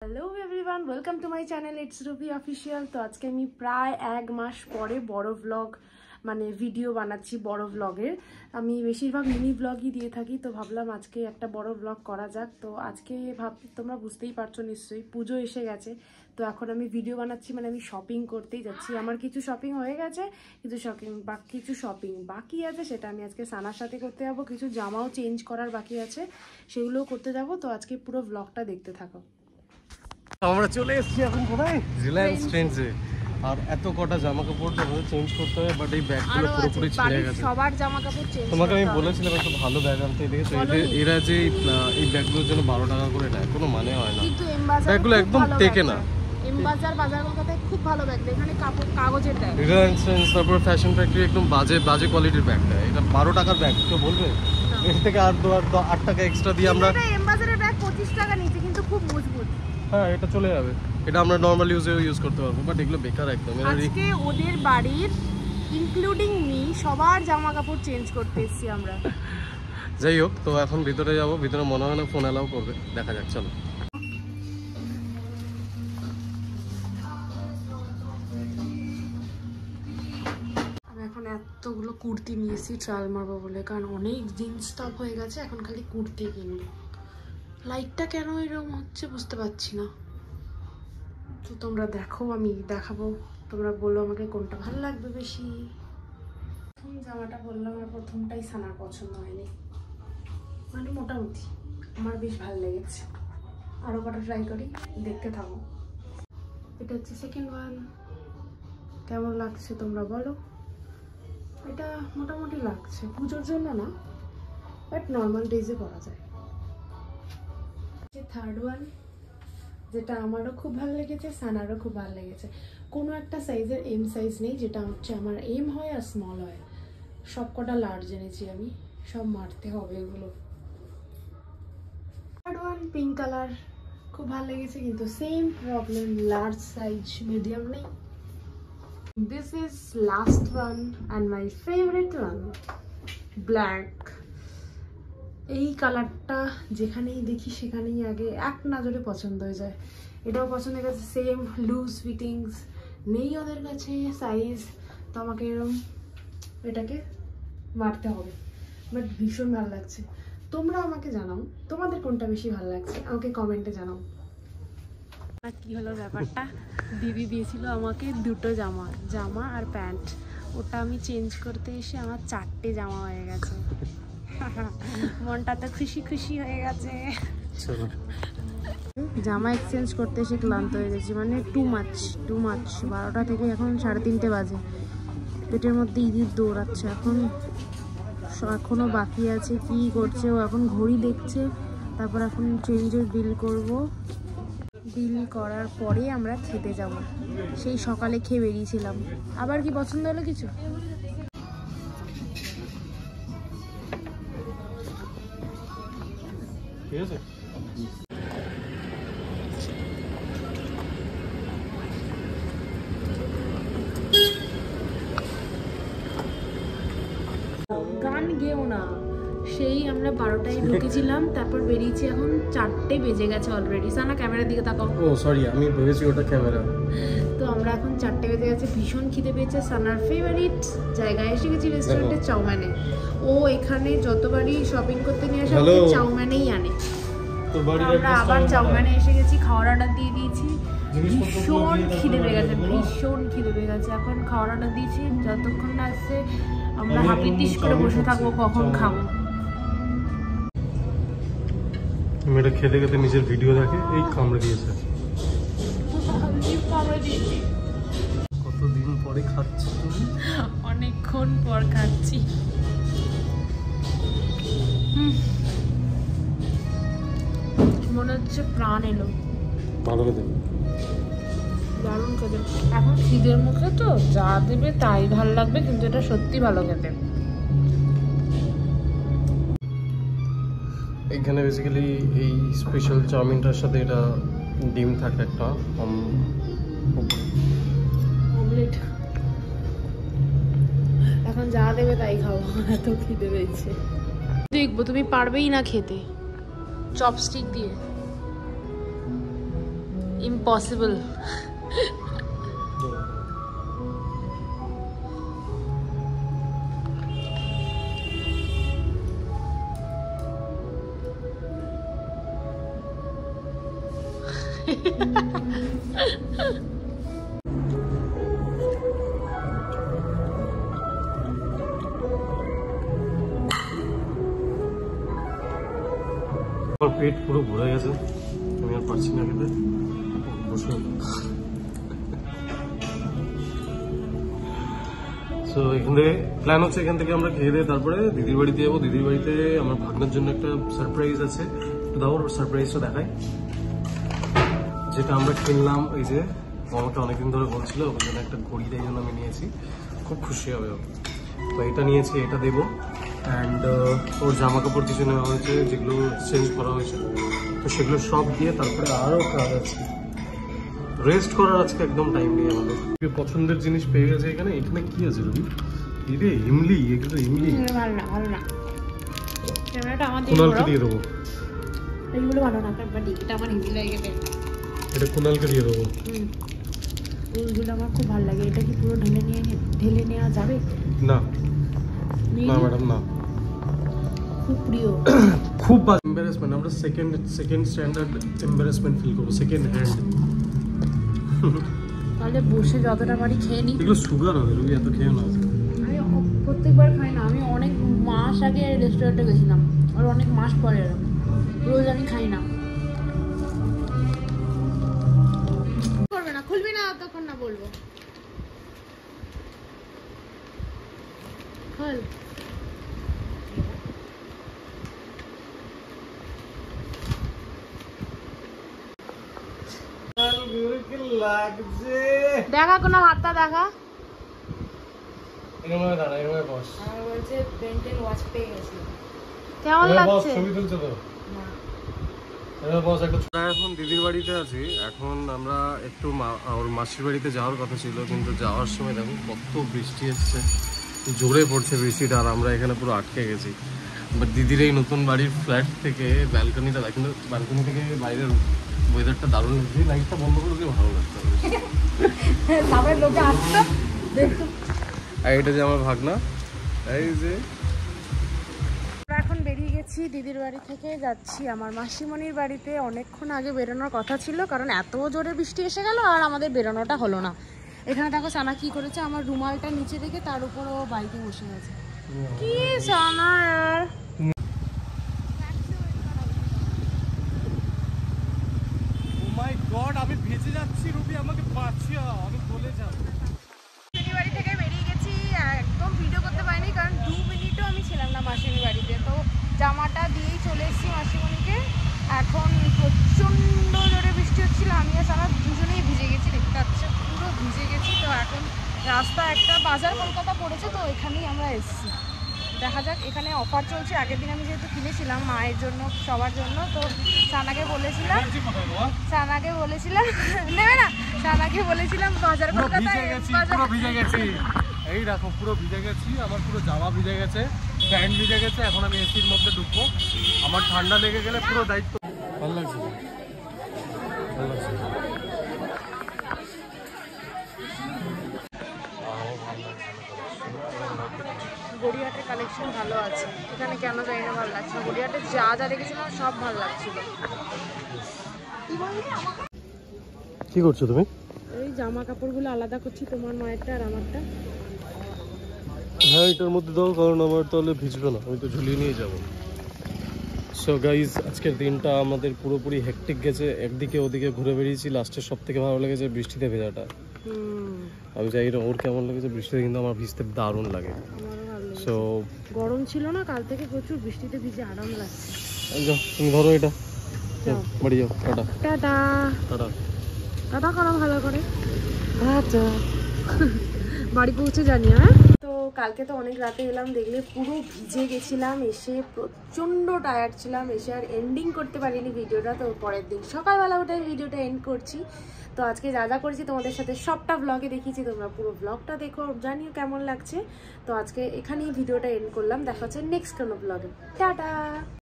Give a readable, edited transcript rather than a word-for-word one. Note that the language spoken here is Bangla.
Hello everyone welcome to my channel it's Ruby official. तो आज के আমি প্রায় এক মাস পরে বড় ব্লগ মানে ভিডিও বানাচ্ছি। বড় ব্লগের আমি বেশিরভাগ মিনি ব্লগই দিয়ে থাকি, তো ভাবলাম আজকে একটা বড় ব্লগ করা যাক। তো আজকে তোমরা বুঝতেই পারছো নিশ্চয়ই পুজো এসে গেছে, তো এখন আমি ভিডিও বানাচ্ছি মানে আমি শপিং করতেই যাচ্ছি। আমার কিছু শপিং হয়ে গেছে, কিছু শপিং বাকি আছে, সেটা আমি আজকে সানার সাথে করতে যাবো। কিছু জামাও চেঞ্জ করার বাকি আছে, সেগুলোও করতে যাবো। তো আজকে পুরো ব্লগটা দেখতে থাকো। আমরা চলে এসেছি এখন কোথায়? রিলায়েন্স ট্রেন্ডসে। আর এত কটা জামা কাপড় আমাদের চেঞ্জ করতে হবে, বাট এই ব্যাগগুলো পুরোপুরি ছিঁড়ে গেছে। সবার জামা কাপড় চেঞ্জ তোমাকে আমি বলেছিলাম একটা ভালো ব্যাগ আনতে, দেখেছো এরা যে এই ব্যাগগুলোর জন্য 12 টাকা করে নেয়, কোনো মানে হয় না। কিন্তু ব্যাগগুলো একদম টেকে না। এমবাজার বাজার কলকাতায় খুব ভালো ব্যাগ দেয়, এখানে কাগজের দেয়। রিলায়েন্স ট্রেন্ডস, তারপর ফ্যাশন ফ্যাক্টরি একদম বাজে কোয়ালিটির ব্যাগ দেয়। এটা 12 টাকার ব্যাগ, কেউ বলবে? এর থেকে আর 8 টাকা এক্সট্রা দিয়ে আমরা। এমবাজারের ব্যাগ 25 টাকা নিচে, কিন্তু খুব মজবুত। হ্যাঁ, এটা চলে যাবে, এটা আমরা নরমাল ইউজ করতে পারবো, বাট এগুলো বেকার একদম। আজকে ওদের বাড়ির ইনক্লুডিং মি সবার জামা কাপড় চেঞ্জ করতে এসেছি আমরা। যাই হোক, তো এখন ভিতরে যাবো। ভিতরে মনে হয় না ফোন অ্যালাউ করবে, দেখা যাক, চলো। আমি এখন এতগুলো কুর্তি নিয়েছি ট্রায়াল মারবো বলে, কারণ অনেক জিন্স টপ হয়ে গেছে, এখন খালি কুর্তি কিনবো। লাইটটা কেন এরকম হচ্ছে বুঝতে পারছি না, তো তোমরা দেখো, আমি দেখাবো, তোমরা বলো আমাকে কোনটা ভালো লাগবে বেশি। প্রথম জামাটা বললাম, আমার প্রথমটাই সানার পছন্দ হয়নি, মানে মোটামুটি আমার বেশ ভালো লেগেছে। আরও কটা ট্রাই করি, দেখতে থাকো। এটা হচ্ছে সেকেন্ড ওয়ান। কেমন লাগছে তোমরা বলো? এটা মোটামুটি লাগছে, পুজোর জন্য না, বাট নর্মাল ডেজে পরা যায়। থার্ড ওয়ান, যেটা আমারও খুব ভালো লেগেছে, সানারও খুব ভালো লেগেছে। কোনো একটা সাইজের এম সাইজ নেই, যেটা হচ্ছে আমার এম হয় আর স্মল হয়। সব কটা লার্জ এনেছি আমি, সব মারতে হবে এগুলো। থার্ড ওয়ান পিঙ্ক কালার, খুব ভালো লেগেছে, কিন্তু same problem, large size medium নেই। This is last one and my favourite one, black. এই কালারটা যেখানেই দেখি সেখানেই আগে এক নজরে পছন্দ হয়ে যায়। এটাও পছন্দ হয়ে গেছে, সেম লুজ ফিটিংস, নেই ওদের কাছে সাইজ, তো আমাকে এরকম এটাকে মারতে হবে, বাট ভীষণ ভালো লাগছে। তোমরা আমাকে জানাও তোমাদের কোনটা বেশি ভালো লাগছে, আমাকে কমেন্টে জানাও। আর কি হলো ব্যাপারটা, দিদি দিয়েছিল আমাকে দুটো জামা আর প্যান্ট, ওটা আমি চেঞ্জ করতে এসে আমার 4টে জামা হয়ে গেছে। মনটা তো খুশি হয়ে গেছে। জামা এক্সচেঞ্জ করতে এসে ক্লান্ত হয়ে গেছি, মানে টু মাচ। 12টা থেকে এখন 3:30 বাজে, পেটের মধ্যে ইঁদুর দৌড়াচ্ছে। এখনো বাকি আছে, কি করছে ও এখন ঘড়ি দেখছে। তারপর এখন চেঞ্জের বিল করব, বিল করার পরে আমরা খেতে যাব। সেই সকালে খেয়ে বেরিয়েছিলাম। আবার কি পছন্দ হলো কিছু? ঠিক আছে, গান গেও না, সেই আমরা 12টায় ঢুকেছিলাম, তারপর বেরিয়েছি, এখন 4টে বেজে গেছে অলরেডি। সানা ক্যামেরার দিকে তাকাও। ও সরি, আমি ভেবেছি ওটা ক্যামেরা। তো আমরা এখন 4টে বেজে গেছে, ভীষণ খিদে পেয়েছে। সানার ফেভারিট জায়গায় এসে গেছি, রেস্টুরেন্টে চাউমিনে। ও এখানে যতবারই শপিং করতে নিয়ে আসে চাউমিনেই আনে। আমরা আবার চাউমিনে এসে গেছি, খাওয়ার অর্ডার দিয়ে দিয়েছি। ভীষণ খিদে পেয়ে গেছে, এখন খাওয়ার অর্ডার দিয়েছি। যতক্ষণ না আসছে আমরা হাপিতিস করে বসে থাকবো কখন খাবো। মেয়েটা খেতে খেতে নিজের ভিডিও দেখে, এই কামড়ে দিয়েছে। কতদিন পরে খাচ্ছি তুমি? অনেকক্ষণ পর খাচ্ছি। মনে হচ্ছে প্রাণ এলো। ভালো খেতে, দারুণ খেতে। এখন খিদের মুখে তো যা দেবে তাই ভালো লাগবে, কিন্তু এটা সত্যি ভালো খেতে। এখানে বেসিক্যালি এই স্পেশাল চাউমিনটার সাথে এটা ডিম থাকে, একটা অমলেট। এখন যা দেবে তাই খাবো, এত খিদে পেয়েছে। দেখবো তুমি পারবেই না খেতে চপস্টিক দিয়ে। ইম্পসিবল। আমার পেট পুরো ভরে গেছে, আমি আর পারছি না খেতে, বসে। সো এখান থেকে প্ল্যান হচ্ছে এখান থেকে আমরা খেয়ে দিয়ে তারপরে দিদির বাড়িতে যাবো। দিদির বাড়িতে আমার ভাগনার জন্য একটা সারপ্রাইজ আছে, দাও সারপ্রাইজটা দেখাই। যেটা আমরা কিনলাম, ওই যে আমাকে অনেকদিন ধরে বলছিল, ওই জন্য একটা ঘড়ি, তাই জন্য আমি নিয়েছি, খুব খুশি হবে। তো এটা নিয়েছি, এটা দেবো। অ্যান্ড ওর জামা কাপড় কিছু নেওয়া হয়েছে, যেগুলো চেঞ্জ করা হয়েছে, তো সেগুলো সব দিয়ে তারপরে আরও কাজ আছে, রেস্ট করার আজকে একদম টাইম নেই আমাদের। পছন্দের জিনিস পেয়ে গেছে এখানে। এখানে কি আছে রবি? রে ইমলি, এগুলো ইমলি ভালো না, ভালো না। ক্যামেরাটা আমার কুনালকে দিয়ে দেবো। এগুলো ভালো না, বাট এটা আমার হিন্দি লাগে গেছে। এটা কুনালকে দিয়ে দেবো। ওইগুলো আমার খুব ভালো লাগে। এটা কি পুরো ঢেলে নেওয়া যাবে? না না ম্যাডাম, না। খুব প্রিয়, খুব এম্বারাসমেন্ট। আমরা সেকেন্ড স্ট্যান্ডার্ড এম্বারাসমেন্ট ফিল করবো, সেকেন্ড হ্যান্ড। তাহলে বসে যতটা পারি খেয়ে নিই। এগুলো সুগার হবে রবি, এত খেয়েও না। আমি প্রত্যেকবার খাই না, আমি অনেক মাস আগে রেস্টুরেন্টে গেছিলাম, আর অনেক মাস পরে রোজ আমি খাই না। করবে না, খুলবি না তখন না বলবো। খোল। দেখা কোনো হাতটা দেখা। কেমন লাগছে? এখন দিদির বাড়িতে আছি। এখন আমরা একটু ওর মাসির বাড়িতে যাওয়ার কথা ছিল, কিন্তু যাওয়ার সময় দেখো কত বৃষ্টি এসছে, জোরে পড়ছে বৃষ্টিটা, আর আমরা এখানে পুরো আটকে গেছি। বাট দিদির এই নতুন বাড়ির ফ্ল্যাট থেকে ব্যালকনিটা দেখ, কিন্তু ব্যালকনি থেকে বাইরের ওয়েদারটা দারুণ লাগছে। লাইটটা বন্ধ করে দিয়ে ভালো লাগছে। আর এটা যে আমার ভাগনা, এই যে এখন বেরিয়ে গেছি দিদির বাড়ি থেকে, যাচ্ছি আমার মাসিমণির বাড়িতে। অনেকক্ষণ আগে বেরোনোর কথা ছিল, কারণ এত জোরে বৃষ্টি এসে গেল আর আমাদের বেরোনোটা হলো না। এখানে দেখো সানা কি করেছে, আমার রুমালটা নিচে রেখে তার উপরও বাইকে বসে গেছে। কি সানা আর আমি ভেজে যাচ্ছি রুবি, আমাকে বাঁচিয়ে, আমি বলে যাব। মাসির বাড়ি থেকে বেরিয়ে গেছি, একদম ভিডিও করতে পারিনি কারণ 2 মিনিটও আমি ছিলাম না মাসির বাড়িতে। তো জামাটা দিয়েই চলে এসেছি মাসিমণিকে। এখন প্রচণ্ড জোরে বৃষ্টি হচ্ছিল, আমি আর সারা দুজনেই ভিজে গেছি, দেখতে পাচ্ছি পুরো ভিজে গেছি। তো এখন রাস্তা একটা বাজার কলকাতা পড়েছে, তো এখানেই আমরা এসেছি। দেখা যাক, এখানে অফার চলছে। আগের দিন আমি যেহেতু কিনেছিলাম মায়ের জন্য, সবার জন্য, তো সানাকে বলেছিলাম নেবে না, সানাকে বলেছিলাম বাজার কলকাতায়। ভিজে গেছি, এই দেখো পুরো ভিজে গেছি, আমার পুরো জামা ভিজে গেছে, প্যান্ট ভিজে গেছে। এখন আমি এসির মধ্যে ঢুকবো, আমার ঠান্ডা লেগে গেলে পুরো দায়িত্ব। ভালো লাগছে, ভালো লাগছে। গড়িয়াহাটের কালেকশন ভালো আছে, এখানে কেন জানি না ভালো লাগছে। গড়িয়াহাটে যা যা দেখেছিলাম সব ভালো লাগছিল। কি করছো তুমি? এই জামা কাপড়গুলো আলাদা করছি, তোমার মায়েরটা আর আমারটা। হ্যাঁ, এটার মধ্যে দাও, কারণ আমার তাহলে ভিজবে না, আমি তো ঝুলিয়ে নিয়ে যাবো। সো গাইজ, আজকের দিনটা আমাদের পুরোপুরি হেকটিক গেছে। একদিকে ওদিকে ঘুরে বেরিয়েছি, লাস্টে সব থেকে ভালো লেগেছে বৃষ্টিতে ভেজাটা। আমি জানি না ওর কেমন লেগেছে বৃষ্টিতে, কিন্তু আমার ভিজতে দারুণ লাগে। সো গরম ছিল না কাল থেকে, প্রচুর বৃষ্টিতে ভিজে আরাম লাগছে। যাও তুমি ধরো এটা, বাড়ি যাও। টাটা টাটা টাটা টাটা করো ভালো করে, বাড়ি পৌঁছে জানি। হ্যাঁ, তো কালকে তো অনেক রাতে এলাম, দেখলে পুরো ভিজে গেছিলাম, এসে প্রচণ্ড টায়ার্ড ছিলাম, এসে আর এন্ডিং করতে পারিনি ভিডিওটা। তো পরের দিন সকালবেলা উঠে ভিডিওটা এন্ড করছি। তো আজকে যা যা করেছি তোমাদের সাথে সবটা ব্লগে দেখিয়েছি, তোমরা পুরো ব্লগটা দেখো, জানিও কেমন লাগছে। তো আজকে এখানেই ভিডিওটা এন্ড করলাম, দেখা হচ্ছে নেক্সট কোনো ব্লগে। টাটা।